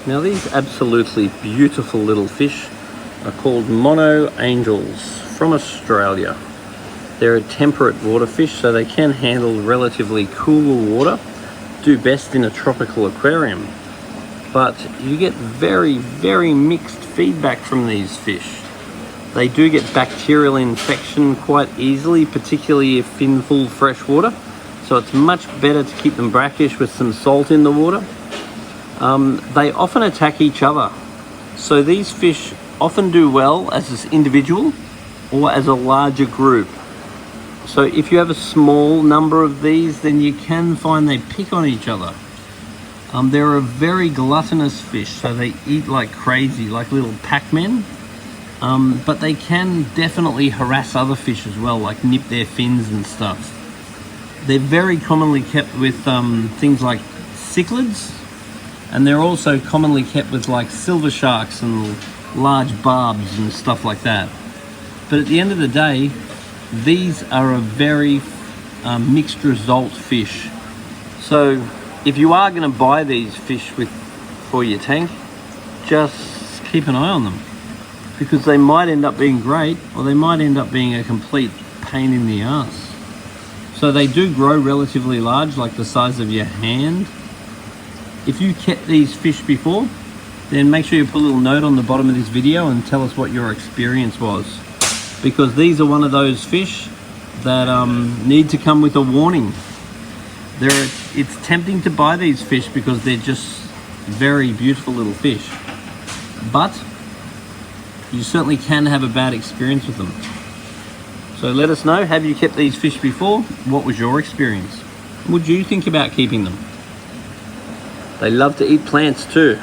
Now these absolutely beautiful little fish are called mono angels from Australia. They're a temperate water fish, so they can handle relatively cool water, do best in a tropical aquarium. But you get very, very mixed feedback from these fish. They do get bacterial infection quite easily, particularly if in full fresh water. So it's much better to keep them brackish with some salt in the water. They often attack each other. So these fish often do well as an individual or as a larger group. So if you have a small number of these, then you can find they pick on each other. They're a very gluttonous fish, so they eat like crazy, like little Pac-Men. But they can definitely harass other fish as well, like nip their fins and stuff. They're very commonly kept with things like cichlids, and they're also commonly kept with like silver sharks and large barbs and stuff like that. But at the end of the day, these are a very mixed result fish. So if you are going to buy these fish for your tank, just keep an eye on them, because they might end up being great or they might end up being a complete pain in the ass. So they do grow relatively large, like the size of your hand. If you kept these fish before, then make sure you put a little note on the bottom of this video and tell us what your experience was, because these are one of those fish that need to come with a warning. It's tempting to buy these fish because they're just very beautiful little fish, but you certainly can have a bad experience with them. So let us know, have you kept these fish before? What was your experience? Would you think about keeping them? They love to eat plants too.